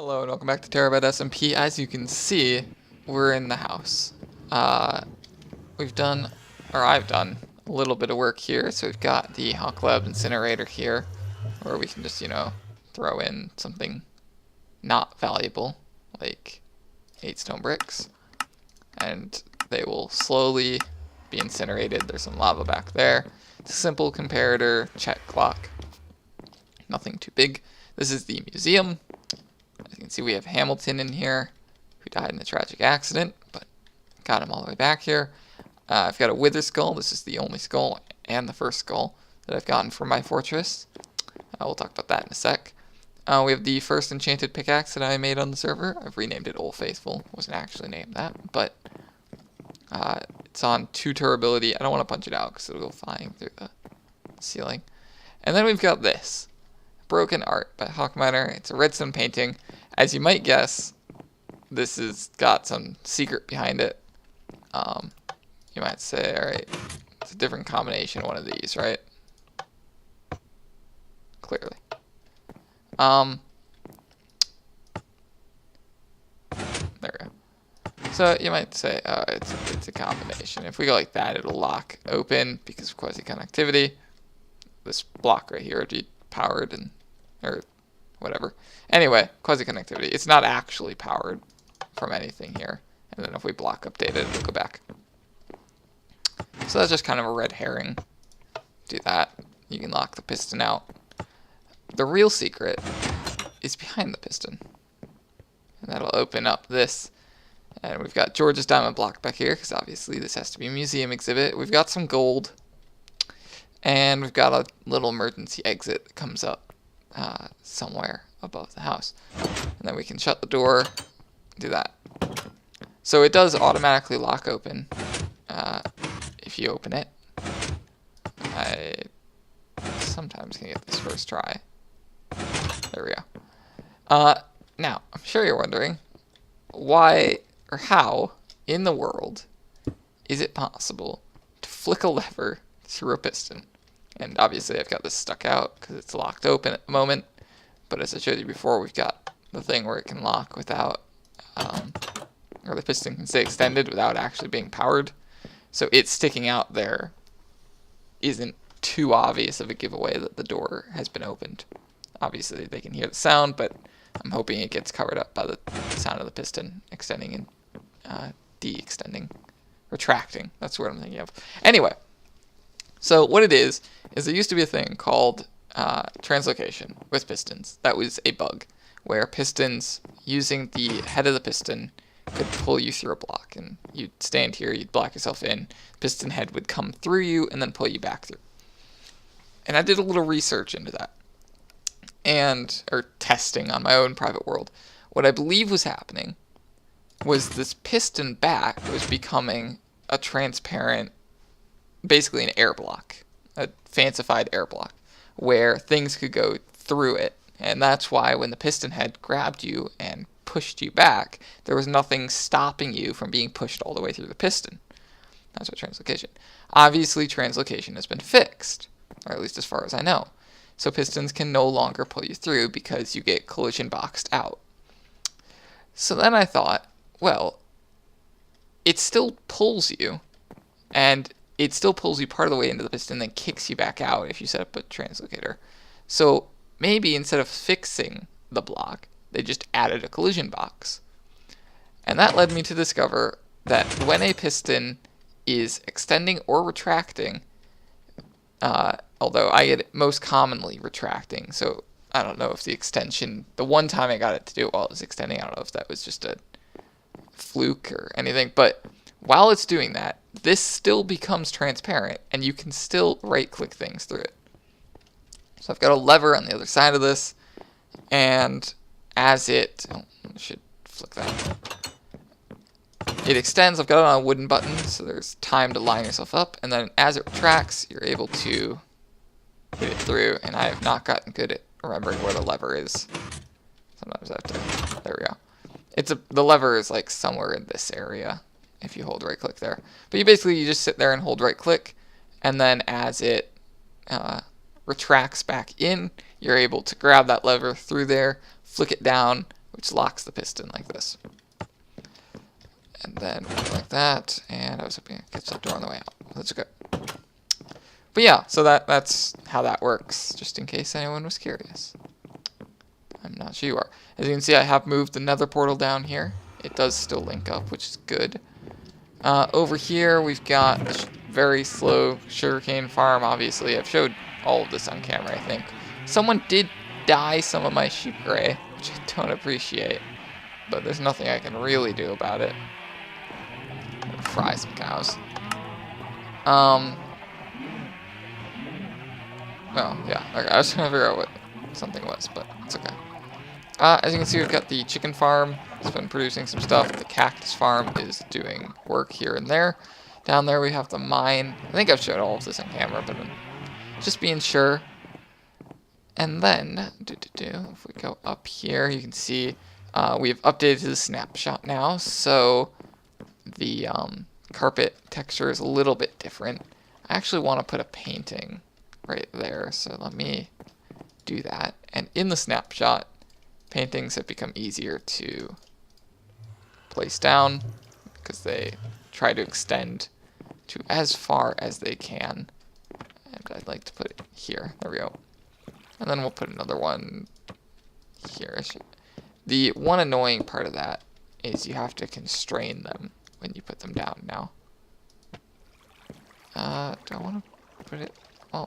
Hello and welcome back to Terabyte SMP. As you can see, we're in the house. I've done a little bit of work here. So we've got the Hawk Lab incinerator here, where we can just, throw in something not valuable, like 8 stone bricks, and they will slowly be incinerated. There's some lava back there. It's a simple comparator check clock. Nothing too big. This is the museum. As you can see, we have Hamilton in here, who died in a tragic accident, but got him all the way back here. I've got a wither skull. This is the only skull and the first skull that I've gotten from my fortress. We'll talk about that in a sec. We have the first enchanted pickaxe that I made on the server. I've renamed it Old Faithful. It wasn't actually named that, but it's on 2 durability. I don't want to punch it out because it'll go flying through the ceiling. And then we've got this. Broken Art by Hawkminer. It's a redstone painting. As you might guess, this has got some secret behind it. You might say, alright, it's a different combination of one of these, right? Clearly. There we go. So you might say, oh, it's a combination. If we go like that, it'll lock open because of quasi-connectivity. This block right here would be powered and or whatever. Anyway, quasi-connectivity. It's not actually powered from anything here. And then if we block update it, it'll go back. So that's just kind of a red herring. Do that. You can lock the piston out. The real secret is behind the piston. And that'll open up this. And we've got George's diamond block back here, because obviously this has to be a museum exhibit. We've got some gold. And we've got a little emergency exit that comes up somewhere above the house. And then we can shut the door, do that. So it does automatically lock open if you open it. I sometimes can get this first try. There we go. Now, I'm sure you're wondering, why or how in the world is it possible to flick a lever through a piston? And obviously I've got this stuck out because it's locked open at the moment. But as I showed you before, we've got the thing where it can lock without, or the piston can stay extended without actually being powered. So it sticking out there isn't too obvious of a giveaway that the door has been opened. Obviously they can hear the sound, but I'm hoping it gets covered up by the sound of the piston extending and de-extending, retracting. That's what I'm thinking of. Anyway. So what it is there used to be a thing called translocation with pistons. That was a bug where pistons, using the head of the piston, could pull you through a block. And you'd stand here, you'd block yourself in, piston head would come through you and then pull you back through. And I did a little research into that, or testing on my own private world. What I believe was happening was this piston back was becoming a transparent, basically an air block, a fancified air block, where things could go through it. And that's why when the piston head grabbed you and pushed you back, there was nothing stopping you from being pushed all the way through the piston. That's what translocation. Obviously, translocation has been fixed, or at least as far as I know. So pistons can no longer pull you through because you get collision boxed out. So then I thought, well, it still pulls you, and it still pulls you part of the way into the piston, then kicks you back out if you set up a translocator. So maybe instead of fixing the block, they just added a collision box. And that led me to discover that when a piston is extending or retracting, although I get it most commonly retracting, so I don't know if the extension, the one time I got it to do it while it was extending, I don't know if that was just a fluke or anything, but while it's doing that, this still becomes transparent, and you can still right-click things through it. So I've got a lever on the other side of this, and as it, I should flick that. It extends. I've got it on a wooden button, so there's time to line yourself up, and then as it retracts, you're able to hit it through, and I have not gotten good at remembering where the lever is. Sometimes I have to, there we go. The lever is like somewhere in this area, if you hold right click there. But you just sit there and hold right click, and then as it retracts back in, you're able to grab that lever through there, flick it down, which locks the piston like this. And then like that, and I was hoping I'd catch that door on the way out. That's okay. But yeah, so that's how that works, just in case anyone was curious. I'm not sure you are. As you can see, I have moved the nether portal down here. It does still link up, which is good. Over here, we've got a very slow sugarcane farm, obviously. I've showed all of this on camera, I think. Someone did dye some of my sheep gray, which I don't appreciate. But there's nothing I can really do about it. I'm gonna fry some cows. Oh, yeah. Okay, I was trying to figure out what something was, but it's okay. As you can see, we've got the chicken farm. It's been producing some stuff. The cactus farm is doing work here and there. Down there we have the mine. I think I've showed all of this on camera, but I'm just being sure. And then, if we go up here, you can see we've updated to the snapshot now. So the carpet texture is a little bit different. I actually want to put a painting right there, so let me do that. And in the snapshot, paintings have become easier to place down because they try to extend to as far as they can. And I'd like to put it here. There we go. And then we'll put another one here. The one annoying part of that is you have to constrain them when you put them down now. Do I want to put it? Oh.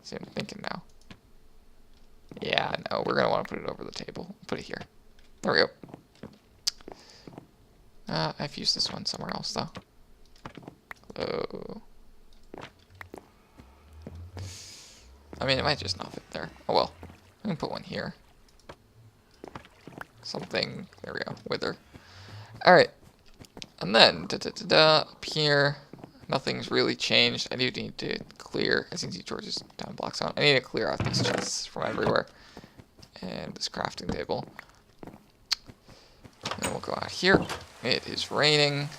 See, I'm thinking now. Yeah, no, we're going to want to put it over the table. Put it here. There we go. I've used this one somewhere else, though. Hello. I mean, it might just not fit there. Oh, well. I can put one here. Something. There we go. Wither. Alright. And then, up here, nothing's really changed. I do need to clear, as you can see, George's down blocks on. I need to clear out these chests from everywhere. And this crafting table. And we'll go out here. It is raining.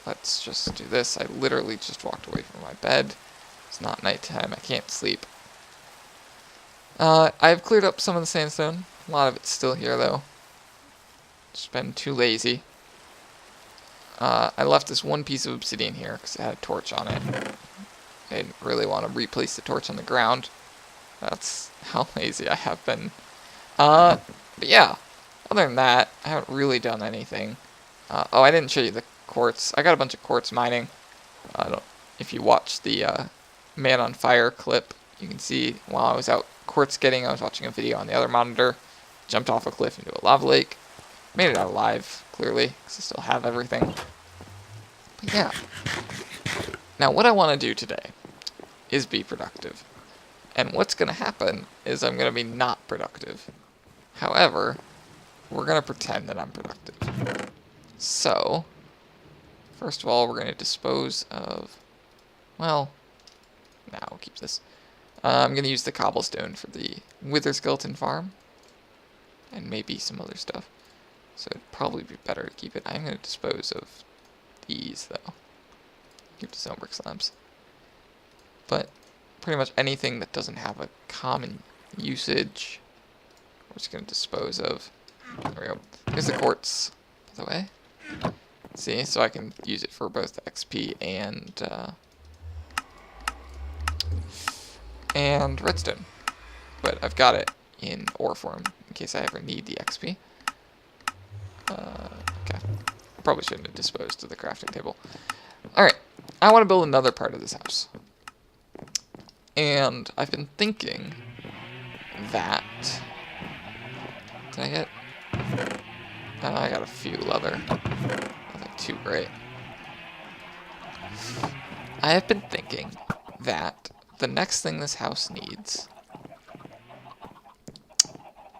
Let's just do this. I literally just walked away from my bed. It's not nighttime. I can't sleep. I've cleared up some of the sandstone. A lot of it's still here, though. Just been too lazy. I left this one piece of obsidian here because it had a torch on it. I didn't really want to replace the torch on the ground. That's how lazy I have been. But yeah, other than that, I haven't really done anything. Oh, I didn't show you the quartz. I got a bunch of quartz mining. If you watch the Man on Fire clip, you can see while I was out quartz getting, I was watching a video on the other monitor. Jumped off a cliff into a lava lake. Made it out alive, clearly, because I still have everything. But yeah. Now, what I want to do today is be productive. And what's going to happen is I'm going to be not productive. However, we're going to pretend that I'm productive. So, first of all, we're going to dispose of, well, now we'll keep this. I'm going to use the cobblestone for the wither skeleton farm. And maybe some other stuff. So it'd probably be better to keep it. I'm going to dispose of these, though. Keep the stone brick slabs. But pretty much anything that doesn't have a common usage, we're just going to dispose of. There we go. Here's the quartz, by the way. See, so I can use it for both XP and redstone. But I've got it in ore form in case I ever need the XP. Okay. I probably shouldn't have disposed of the crafting table. Alright. I want to build another part of this house. And I've been thinking that... Did I get... I got a few leather. Nothing too great. I have been thinking that the next thing this house needs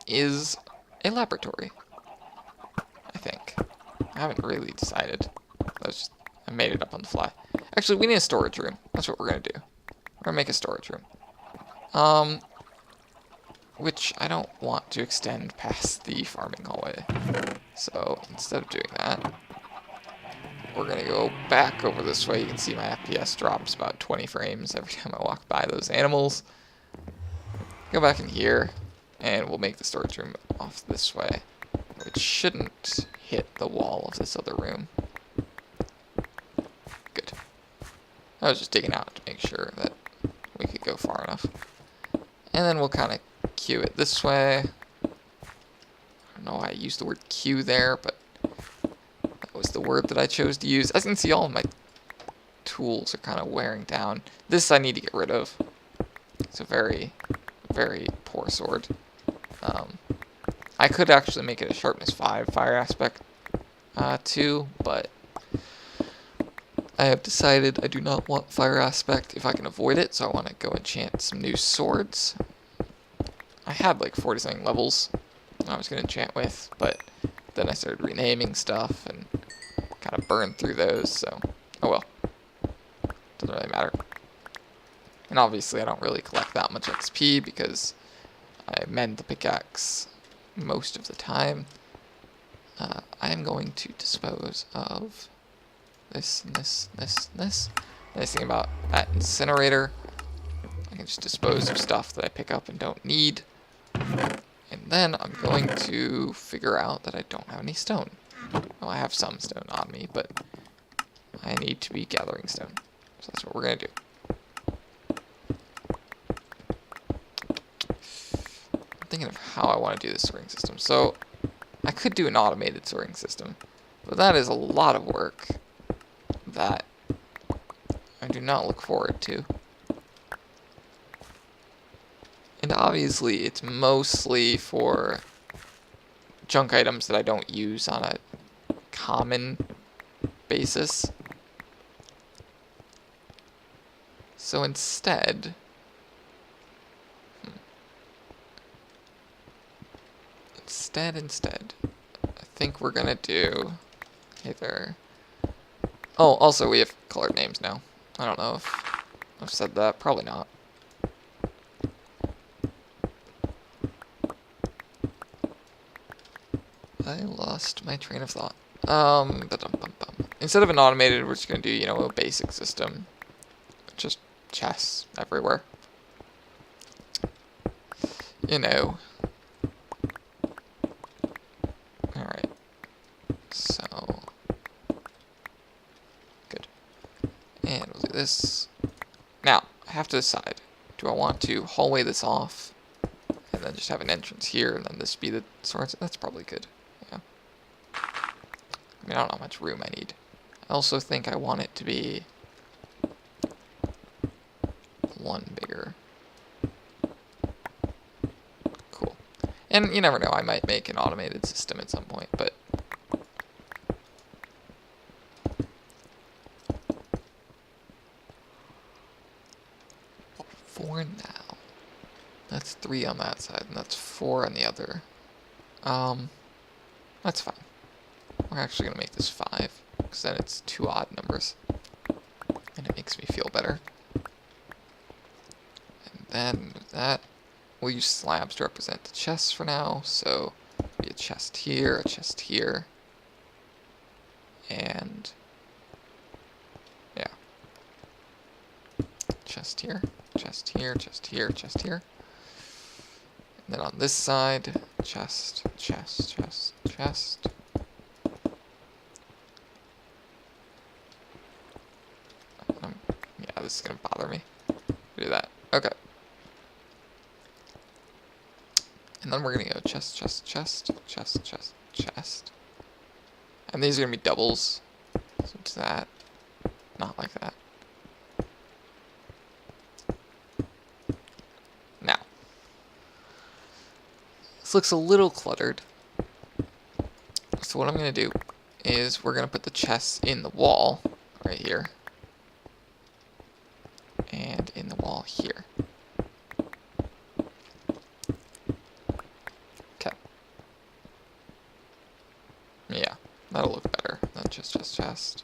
is a laboratory. I think. I haven't really decided. I made it up on the fly. Actually, we need a storage room. That's what we're going to do. We're going to make a storage room. Which I don't want to extend past the farming hallway. So, instead of doing that, we're going to go back over this way. You can see my FPS drops about 20 frames every time I walk by those animals. Go back in here. And we'll make the storage room off this way, which shouldn't hit the wall of this other room. Good. I was just digging out to make sure that we could go far enough. And then we'll kind of queue it this way. I don't know why I used the word queue there, but that was the word that I chose to use. As you can see, all of my tools are kind of wearing down. This I need to get rid of. It's a very, very poor sword. I could actually make it a sharpness 5 fire aspect 2, but I have decided I do not want fire aspect if I can avoid it, so I want to go enchant some new swords. I had like 40 something levels I was going to enchant with, but then I started renaming stuff and kind of burned through those, so oh well. Doesn't really matter. And obviously I don't really collect that much XP because I mend the pickaxe most of the time. I am going to dispose of this and this, this, and this. The nice thing about that incinerator, I can just dispose of stuff that I pick up and don't need. And then I'm going to figure out that I don't have any stone. Well, I have some stone on me, but I need to be gathering stone. So that's what we're going to do. I'm thinking of how I want to do this sorting system. So I could do an automated sorting system, but that is a lot of work that I do not look forward to. And obviously it's mostly for junk items that I don't use on a common basis. So instead, I think we're gonna do either. Oh, also we have colored names now. I don't know if I've said that. Probably not. I lost my train of thought. Instead of an automated, we're just gonna do, you know, a basic system. Just chests everywhere. You know. Alright. So. Good. And we'll do this. Now, I have to decide. Do I want to hallway this off? And then just have an entrance here, and then this be the swords? That's probably good. Yeah. I mean, I don't know how much room I need. I also think I want it to be one bigger. Cool. And you never know, I might make an automated system at some point, but for now, that's 3 on that side, and that's 4 on the other. That's fine. We're actually gonna make this 5, because then it's 2 odd numbers, and it makes me feel better. And then with that, we'll use slabs to represent the chests for now. So be a chest here, and yeah, chest here, chest here, chest here, chest here. And then on this side, chest, chest, chest, chest. Yeah, this is gonna bother me. Do that. Okay. And then we're gonna go chest, chest, chest, chest, chest, chest. And these are gonna be doubles. So it's that. Not like that. Now. This looks a little cluttered. So what I'm gonna do is we're gonna put the chests in the wall right here. And in the wall here. Okay. Yeah, that'll look better than just chest.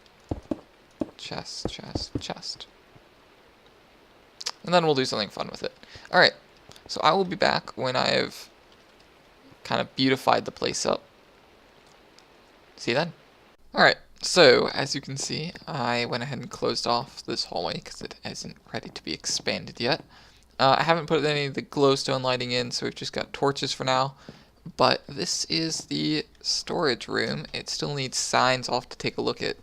Chest, chest, chest. And then we'll do something fun with it. Alright, so I will be back when I have kind of beautified the place up. See you then. Alright. So, as you can see, I went ahead and closed off this hallway because it isn't ready to be expanded yet. I haven't put any of the glowstone lighting in, so we've just got torches for now. But this is the storage room. It still needs signs. I'll have to take a look at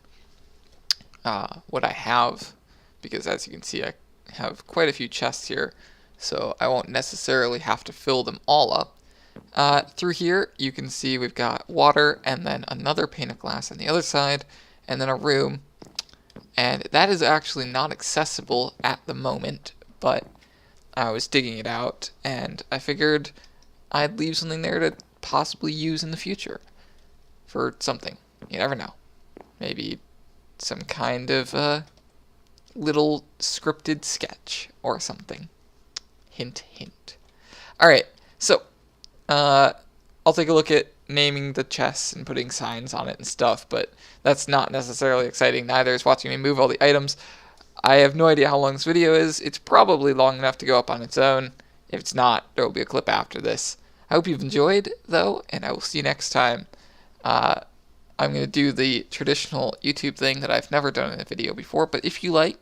what I have, because as you can see, I have quite a few chests here, so I won't necessarily have to fill them all up. Through here, you can see we've got water, and then another pane of glass on the other side, and then a room. And that is actually not accessible at the moment, but I was digging it out, and I figured I'd leave something there to possibly use in the future for something. You never know. Maybe some kind of little scripted sketch or something. Hint, hint. Alright, so I'll take a look at naming the chests and putting signs on it and stuff, but that's not necessarily exciting. Neither is watching me move all the items. I have no idea how long this video is. It's probably long enough to go up on its own. If it's not, there will be a clip after this. I hope you've enjoyed, though, and I will see you next time. I'm going to do the traditional YouTube thing that I've never done in a video before, but if you like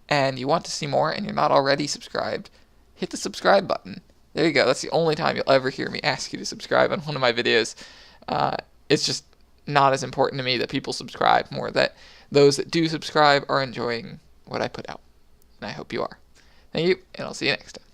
and you want to see more and you're not already subscribed, hit the subscribe button. There you go. That's the only time you'll ever hear me ask you to subscribe on one of my videos. It's just not as important to me that people subscribe, more that those that do subscribe are enjoying what I put out. And I hope you are. Thank you, and I'll see you next time.